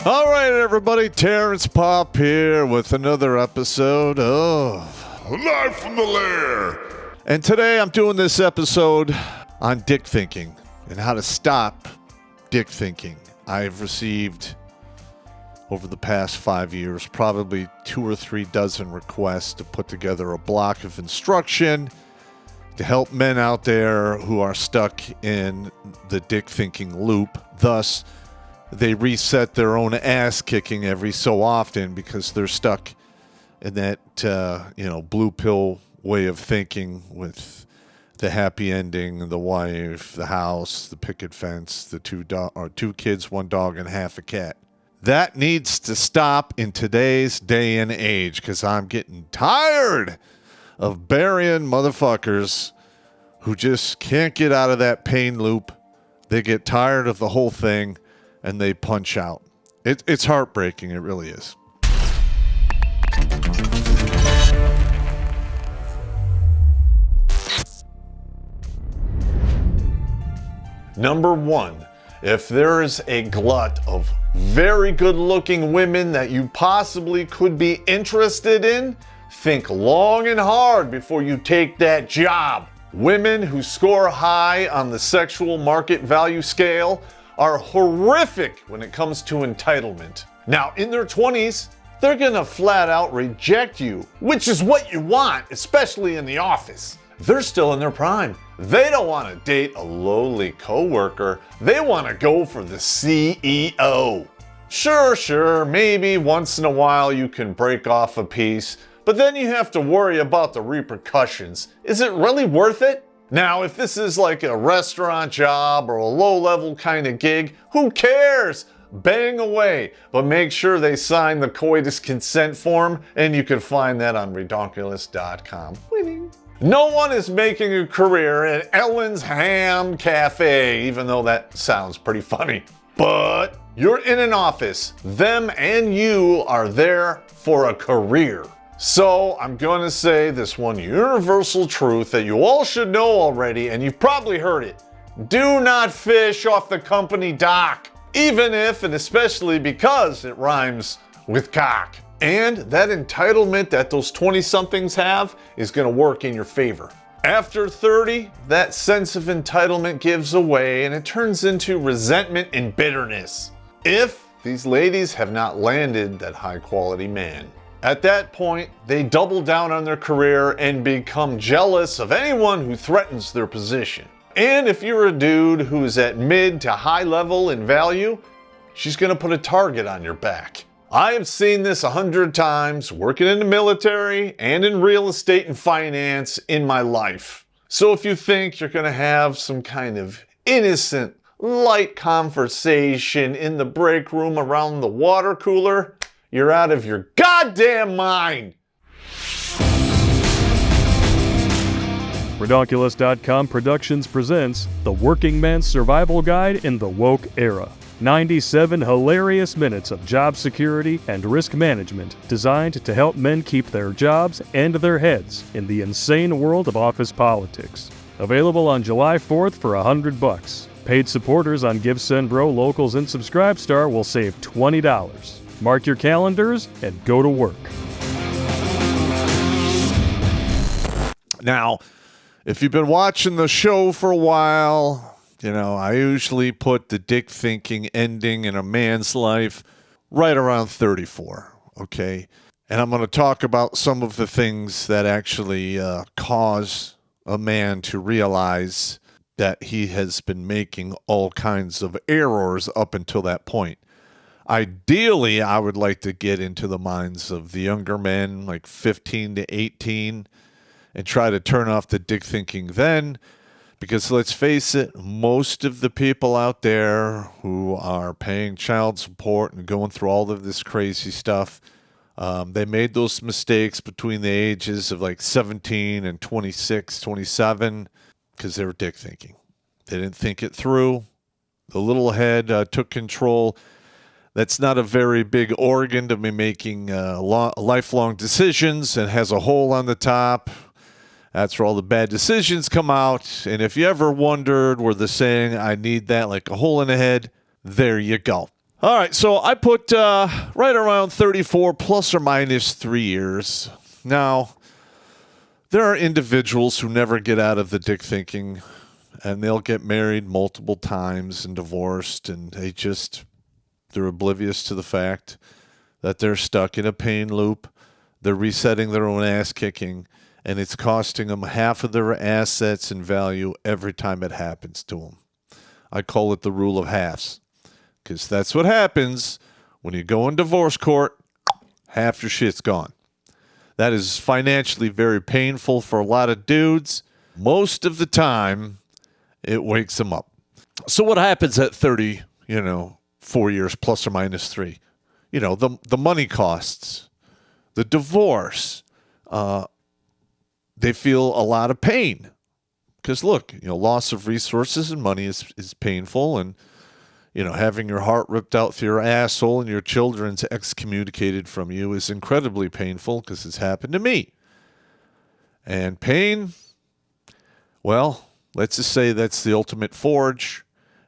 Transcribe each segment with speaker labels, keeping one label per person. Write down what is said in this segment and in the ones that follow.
Speaker 1: All right, everybody, Terrence Popp here with another episode of
Speaker 2: Live from the Lair.
Speaker 1: And today I'm doing this episode on dick thinking and how to stop dick thinking. I've received, over the past 5 years, probably 2 or 3 dozen requests to put together a block of instruction to help men out there who are stuck in the dick thinking loop. Thus, they reset their own ass kicking every so often because they're stuck in that, blue pill way of thinking with the happy ending, the wife, the house, the picket fence, the 2 kids, 1 dog, and half a cat. That needs to stop in today's day and age because I'm getting tired of burying motherfuckers who just can't get out of that pain loop. They get tired of the whole thing and they punch out. It's heartbreaking. It really is. Number 1, if there is a glut of very good-looking women that you possibly could be interested in, think long and hard before you take that job. Women who score high on the sexual market value scale are horrific when it comes to entitlement. Now, in their 20s, they're gonna flat out reject you, which is what you want, especially in the office. They're still in their prime. They don't want to date a lowly coworker. They want to go for the CEO. Sure, maybe once in a while you can break off a piece, but then you have to worry about the repercussions. Is it really worth it? Now, if this is like a restaurant job or a low-level kind of gig, who cares? Bang away, but make sure they sign the coitus consent form, and you can find that on Redonkulas.com. Winning. No one is making a career at Ellen's Ham Cafe, even though that sounds pretty funny. But you're in an office. Them and you are there for a career. So I'm going to say this one universal truth that you all should know already, and you've probably heard it. Do not fish off the company dock, even if and especially because it rhymes with cock. And that entitlement that those 20-somethings have is going to work in your favor. After 30, that sense of entitlement gives away and it turns into resentment and bitterness. If these ladies have not landed that high-quality man. At that point, they double down on their career and become jealous of anyone who threatens their position. And if you're a dude who is at mid to high level in value, she's going to put a target on your back. I have seen this 100 times working in the military and in real estate and finance in my life. So if you think you're going to have some kind of innocent, light conversation in the break room around the water cooler, you're out of your goddamn mind.
Speaker 3: Redonkulas.com Productions presents The Working Man's Survival Guide in the Woke Era. 97 hilarious minutes of job security and risk management designed to help men keep their jobs and their heads in the insane world of office politics. Available on July 4th for $100. Paid supporters on GiveSendBro, Locals, and Subscribestar will save $20. Mark your calendars and go to work.
Speaker 1: Now, if you've been watching the show for a while, I usually put the dick thinking ending in a man's life right around 34, okay? And I'm going to talk about some of the things that actually cause a man to realize that he has been making all kinds of errors up until that point. Ideally, I would like to get into the minds of the younger men, like 15 to 18, and try to turn off the dick thinking then. Because let's face it, most of the people out there who are paying child support and going through all of this crazy stuff, they made those mistakes between the ages of like 17 and 26, 27, because they were dick thinking. They didn't think it through. The little head took control. That's not a very big organ to be making lifelong decisions and has a hole on the top. That's where all the bad decisions come out. And if you ever wondered where the saying, I need that like a hole in the head, there you go. All right, so I put right around 34 plus or minus 3 years. Now, there are individuals who never get out of the dick thinking, and they'll get married multiple times and divorced, and they're oblivious to the fact that they're stuck in a pain loop. They're resetting their own ass kicking, and it's costing them half of their assets and value every time it happens to them. I call it the rule of halves, because that's what happens when you go in divorce court. Half your shit's gone. That is financially very painful for a lot of dudes. Most of the time, it wakes them up. So what happens at 30, 4 years plus or minus 3? The money costs, the divorce, they feel a lot of pain. Because look, loss of resources and money is painful, and having your heart ripped out through your asshole and your children's excommunicated from you is incredibly painful, because it's happened to me. And pain, well, let's just say that's the ultimate forge.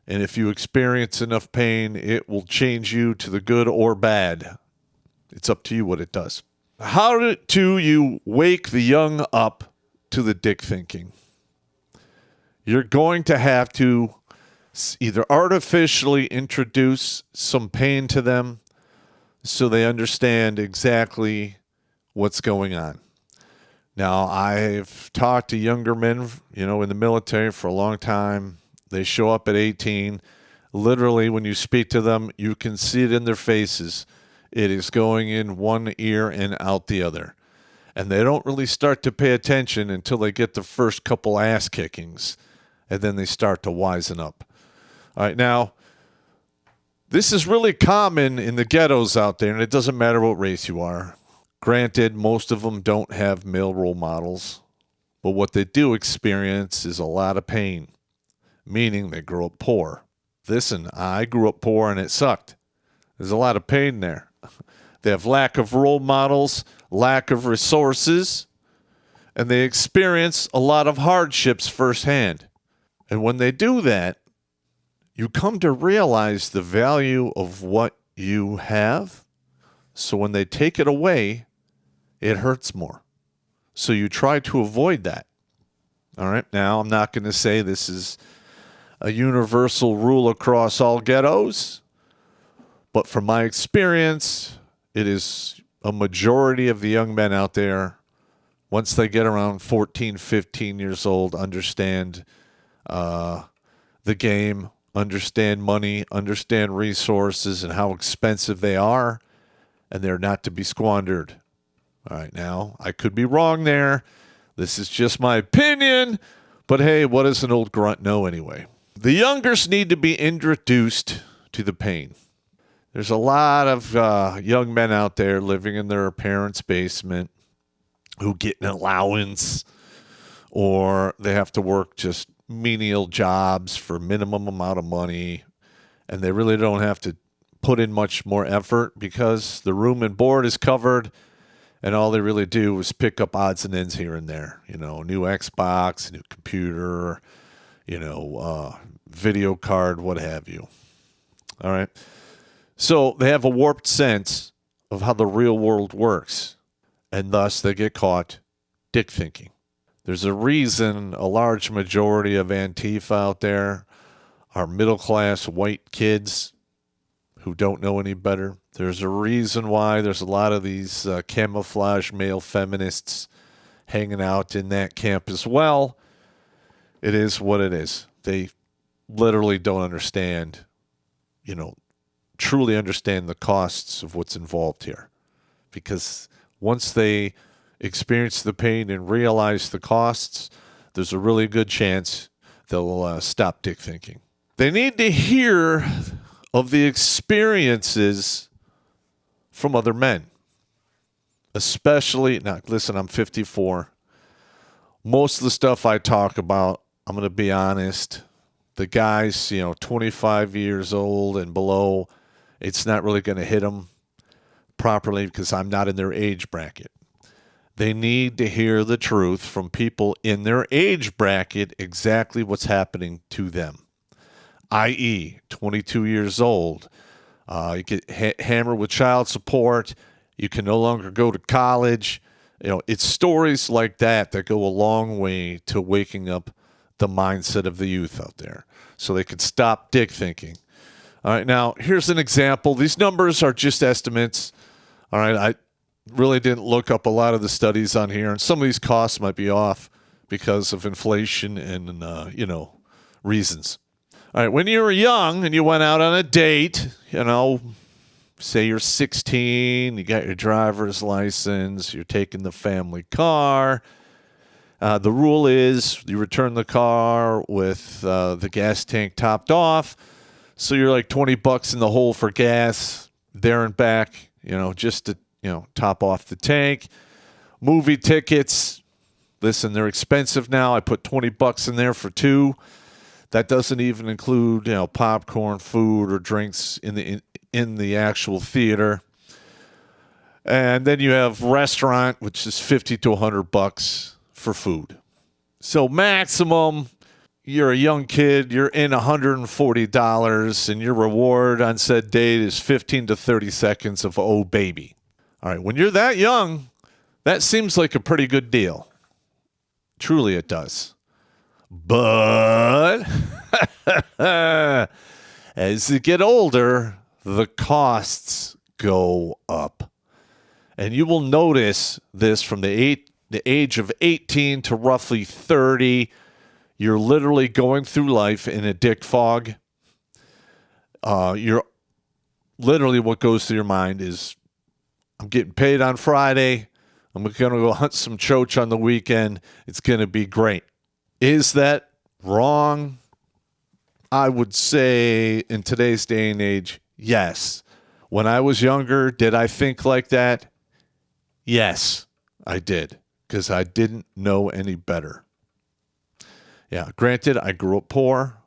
Speaker 1: And if you experience enough pain, it will change you to the good or bad. It's up to you what it does. How do you wake the young up to the dick thinking? You're going to have to either artificially introduce some pain to them so they understand exactly what's going on. Now, I've talked to younger men, in the military for a long time. They show up at 18. Literally, when you speak to them, you can see it in their faces. It is going in one ear and out the other. And they don't really start to pay attention until they get the first couple ass kickings. And then they start to wisen up. All right, now, this is really common in the ghettos out there, and it doesn't matter what race you are. Granted, most of them don't have male role models, but what they do experience is a lot of pain, meaning they grow up poor. Listen, I grew up poor and it sucked. There's a lot of pain there. They have lack of role models, lack of resources, and they experience a lot of hardships firsthand. And when they do that, you come to realize the value of what you have. So when they take it away, it hurts more. So you try to avoid that. All right. Now, I'm not going to say this is a universal rule across all ghettos, but from my experience, it is a majority of the young men out there, once they get around 14, 15 years old, understand the game, understand money, understand resources and how expensive they are, and they're not to be squandered. All right, now, I could be wrong there. This is just my opinion, but hey, what does an old grunt know anyway? The youngers need to be introduced to the pain. There's a lot of young men out there living in their parents' basement who get an allowance, or they have to work just menial jobs for minimum amount of money, and they really don't have to put in much more effort because the room and board is covered, and all they really do is pick up odds and ends here and there. New Xbox, new computer, video card, what have you. All right. So they have a warped sense of how the real world works, and thus they get caught dick thinking. There's a reason a large majority of Antifa out there are middle-class white kids who don't know any better. There's a reason why there's a lot of these camouflage male feminists hanging out in that camp as well. It is what it is. They literally don't understand, truly understand the costs of what's involved here. Because once they experience the pain and realize the costs, there's a really good chance they'll stop dick thinking. They need to hear of the experiences from other men. Especially, now listen, I'm 54. Most of the stuff I talk about, I'm going to be honest, the guys, 25 years old and below, it's not really going to hit them properly because I'm not in their age bracket. They need to hear the truth from people in their age bracket, exactly what's happening to them. I.e., 22 years old, You get hammered with child support. You can no longer go to college. It's stories like that that go a long way to waking up the mindset of the youth out there so they could stop dick thinking. All right, now here's an example. These numbers are just estimates. All right, I really didn't look up a lot of the studies on here, and some of these costs might be off because of inflation and, reasons. All right, when you were young and you went out on a date, say you're 16, you got your driver's license, you're taking the family car. The rule is you return the car with the gas tank topped off. So you're like $20 in the hole for gas, there and back, just to, top off the tank. Movie tickets, listen, they're expensive now. I put $20 in there for two. That doesn't even include, popcorn, food, or drinks in the actual theater. And then you have restaurant, which is $50 to $100 for food. So maximum, you're a young kid, you're in $140, and your reward on said date is 15 to 30 seconds of oh baby. All right, when you're that young, that seems like a pretty good deal. Truly it does. But as you get older, the costs go up. And you will notice this from the age of 18 to roughly 30. You're literally going through life in a dick fog. You're literally, what goes through your mind is, I'm getting paid on Friday. I'm going to go hunt some choach on the weekend. It's going to be great. Is that wrong? I would say in today's day and age, yes. When I was younger, did I think like that? Yes, I did, because I didn't know any better. Yeah, granted, I grew up poor.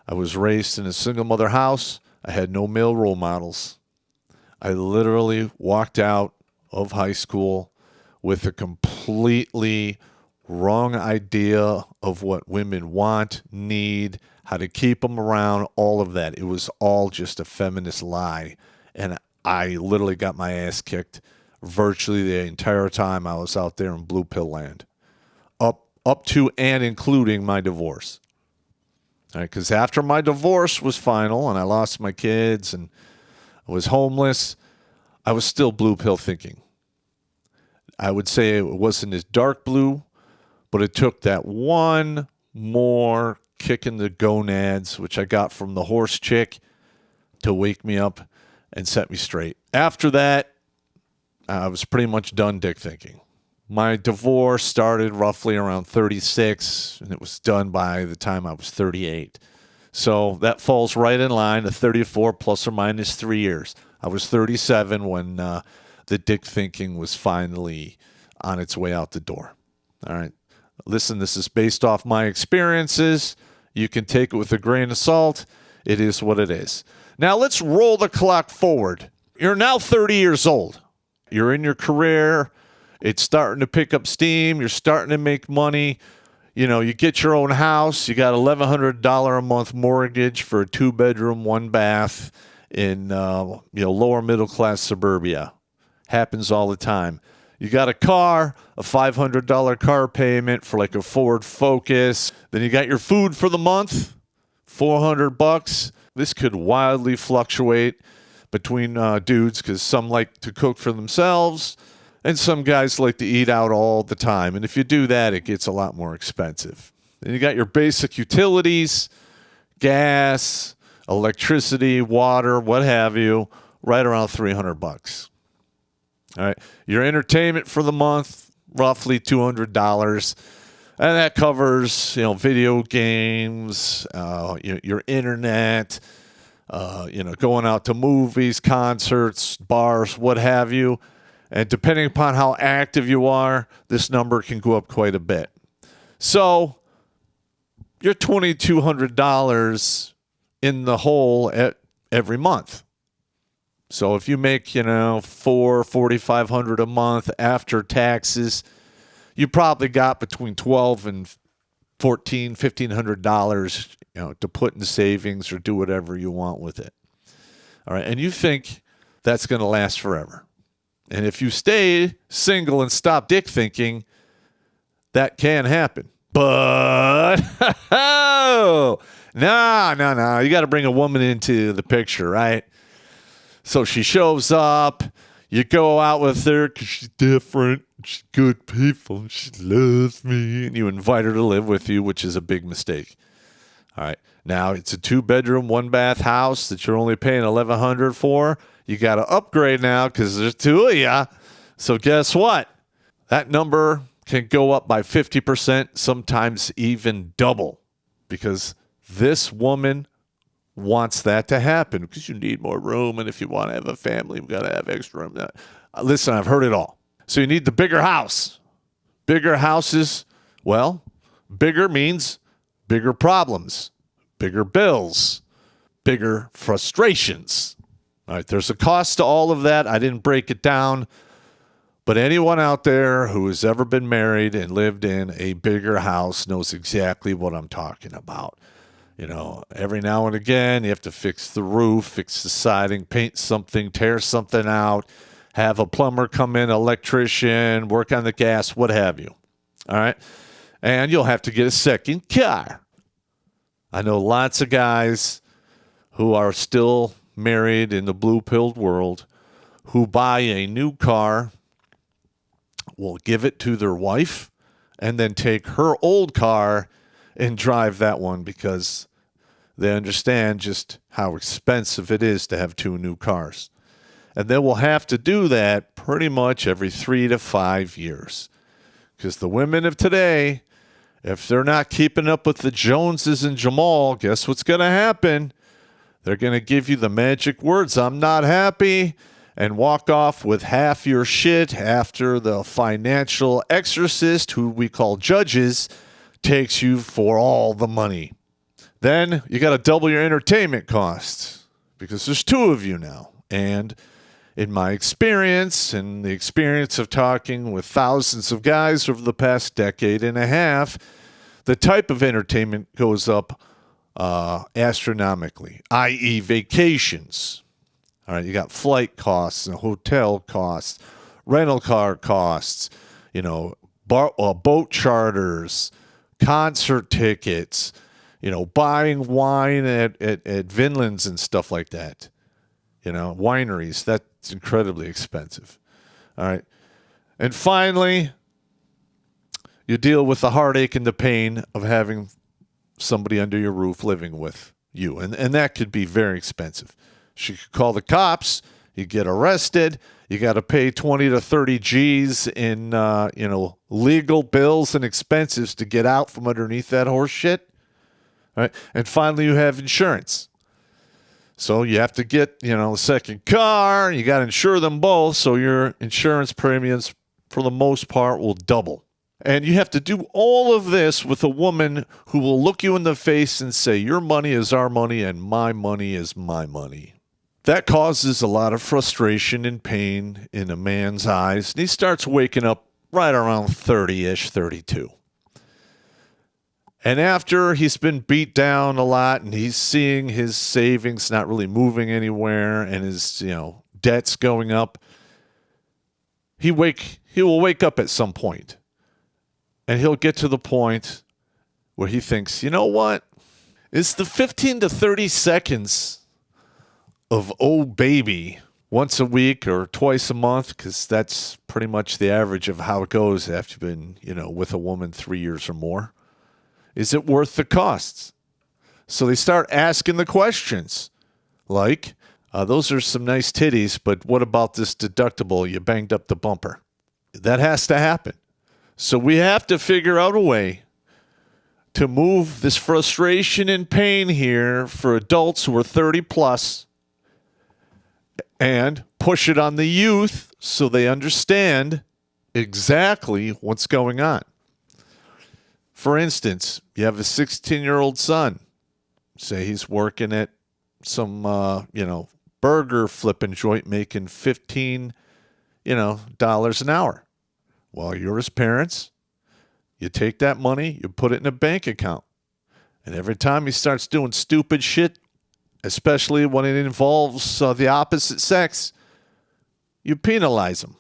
Speaker 1: I was raised in a single mother house. I had no male role models. I literally walked out of high school with a completely wrong idea of what women want, need, how to keep them around, all of that. It was all just a feminist lie. And I literally got my ass kicked virtually the entire time I was out there in blue pill land. Up to and including my divorce. All right, because after my divorce was final and I lost my kids and I was homeless, I was still blue pill thinking. I would say it wasn't as dark blue, but it took that one more kick in the gonads, which I got from the horse chick, to wake me up and set me straight. After that, I was pretty much done dick thinking. My divorce started roughly around 36, and it was done by the time I was 38. So that falls right in line to 34 plus or minus 3 years. I was 37 when the dick thinking was finally on its way out the door. All right. Listen, this is based off my experiences. You can take it with a grain of salt. It is what it is. Now let's roll the clock forward. You're now 30 years old. You're in your career. It's starting to pick up steam. You're starting to make money. You get your own house. You got $1,100 a month mortgage for a 2-bedroom, 1-bath in lower middle class suburbia. Happens all the time. You got a car, a $500 car payment for like a Ford Focus. Then you got your food for the month, $400. This could wildly fluctuate between dudes because some like to cook for themselves and some guys like to eat out all the time. And if you do that, it gets a lot more expensive. Then you got your basic utilities, gas, electricity, water, what have you, right around $300. All right. Your entertainment for the month, roughly $200. And that covers, video games, your internet, going out to movies, concerts, bars, what have you. And depending upon how active you are, this number can go up quite a bit. So you're $2,200 in the hole every month. So if you make, $4,500 a month after taxes, you probably got between $1,200 and $1,500, to put in savings or do whatever you want with it. All right. And you think that's going to last forever. And if you stay single and stop dick thinking, that can happen. But, no. You got to bring a woman into the picture, right? So she shows up. You go out with her because she's different. She's good people. She loves me. And you invite her to live with you, which is a big mistake. All right. Now, it's a 2-bedroom, 1-bath house that you're only paying $1,100 for. You got to upgrade now because there's 2 of you. So guess what? That number can go up by 50%, sometimes even double, because this woman wants that to happen because you need more room. And if you want to have a family, we've got to have extra room. Listen, I've heard it all. So you need the bigger house. Bigger houses, well, bigger means bigger problems, bigger bills, bigger frustrations. All right, there's a cost to all of that. I didn't break it down. But anyone out there who has ever been married and lived in a bigger house knows exactly what I'm talking about. You know, every now and again, you have to fix the roof, fix the siding, paint something, tear something out, have a plumber come in, electrician, work on the gas, what have you. All right? And you'll have to get a second car. I know lots of guys who are still married in the blue-pilled world who buy a new car, will give it to their wife, and then take her old car and drive that one because they understand just how expensive it is to have 2 new cars. And they will have to do that pretty much every 3 to 5 years. Because the women of today, if they're not keeping up with the Joneses and Jamal, guess what's going to happen? They're going to give you the magic words, "I'm not happy," and walk off with half your shit after the financial exorcist, who we call judges, takes you for all the money. Then you got to double your entertainment costs because there's 2 of you now. And in my experience and the experience of talking with thousands of guys over the past decade and a half, the type of entertainment goes up astronomically, i.e. vacations. All right, you got flight costs and hotel costs, rental car costs, you know, boat charters, concert tickets, you know, buying wine at Vinland's and stuff like that. You know, wineries, that's incredibly expensive. All right. And finally, you deal with the heartache and the pain of having somebody under your roof living with you. And that could be very expensive. She could call the cops. You get arrested. You got to pay 20 to 30 G's in, legal bills and expenses to get out from underneath that horse shit. All right. And finally, you have insurance. So you have to get, a second car. You got to insure them both. So your insurance premiums, for the most part, will double. And you have to do all of this with a woman who will look you in the face and say, "Your money is our money and my money is my money." That causes a lot of frustration and pain in a man's eyes. And he starts waking up right around 30-ish, 32. And after he's been beat down a lot and he's seeing his savings not really moving anywhere and his, debts going up, he will wake up at some point. And he'll get to the point where he thinks, you know what? It's the 15 to 30 seconds of "oh baby" once a week or twice a month, because that's pretty much the average of how it goes after you've been, with a woman 3 years or more. Is it worth the costs? So they start asking the questions like, those are some nice titties, but what about this deductible? You banged up the bumper. That has to happen. So we have to figure out a way to move this frustration and pain here for adults who are 30 plus and push it on the youth so they understand exactly what's going on. For instance, you have a 16-year-old son. Say he's working at some, burger flipping joint making $15, dollars an hour. Well, you're his parents. You take that money, you put it in a bank account. And every time he starts doing stupid shit especially when it involves the opposite sex, you penalize him.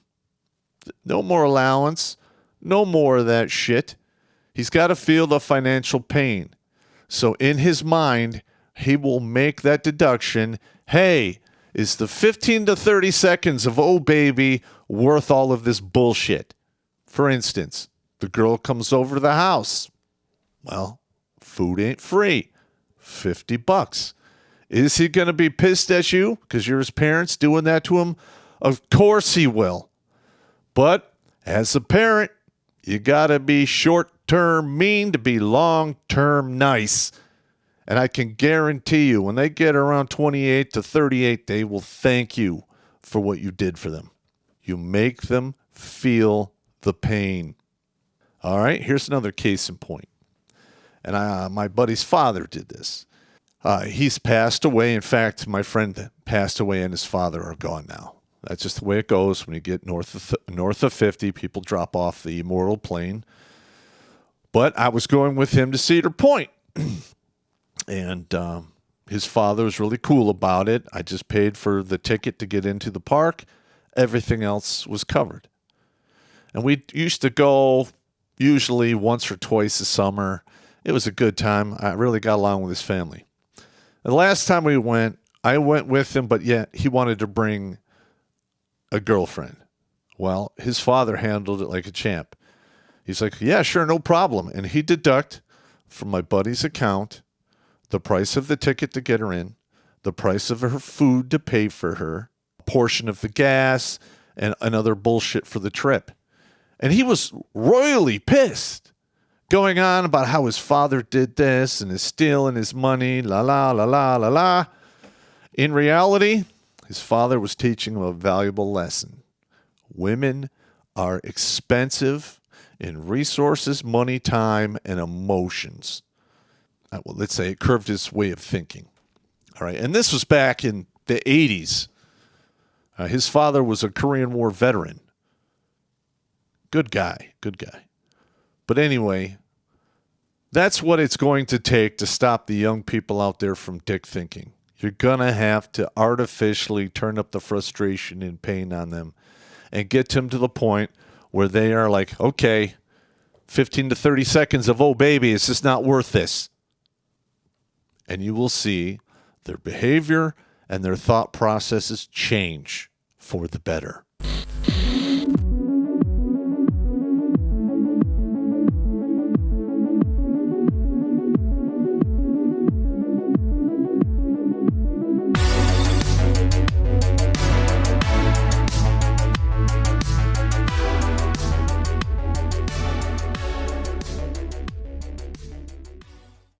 Speaker 1: No more allowance, no more of that shit. He's got to feel the financial pain. So in his mind, he will make that deduction. Hey, is the 15 to 30 seconds of oh baby worth all of this bullshit? For instance, the girl comes over to the house. Well, food ain't free. $50. Is he going to be pissed at you because you're his parents doing that to him? Of course he will. But as a parent, you got to be short-term mean to be long-term nice. And I can guarantee you, when they get around 28 to 38, they will thank you for what you did for them. You make them feel the pain. All right, here's another case in point. And my buddy's father did this. He's passed away. In fact, my friend passed away and his father are gone now. That's just the way it goes. When you get north of 50, people drop off the mortal plane. But I was going with him to Cedar Point. And his father was really cool about it. I just paid for the ticket to get into the park. Everything else was covered. And we used to go usually once or twice a summer. It was a good time. I really got along with his family. The last time we went, I went with him, but yet he wanted to bring a girlfriend. Well, his father handled it like a champ. He's like, yeah, sure, no problem. And he deduct from my buddy's account the price of the ticket to get her in, the price of her food to pay for her, a portion of the gas, and another bullshit for the trip. And he was royally pissed, going on about how his father did this and is stealing his money, la la la la la la. In reality, his father was teaching him a valuable lesson. Women are expensive in resources, money, time, and emotions. Well, let's say it curved his way of thinking. All right, and this was back in the 80s. His father was a Korean War veteran. Good guy, good guy. But anyway, that's what it's going to take to stop the young people out there from dick thinking. You're going to have to artificially turn up the frustration and pain on them and get them to the point where they are like, okay, 15 to 30 seconds of, oh, baby, it's just not worth this. And you will see their behavior and their thought processes change for the better.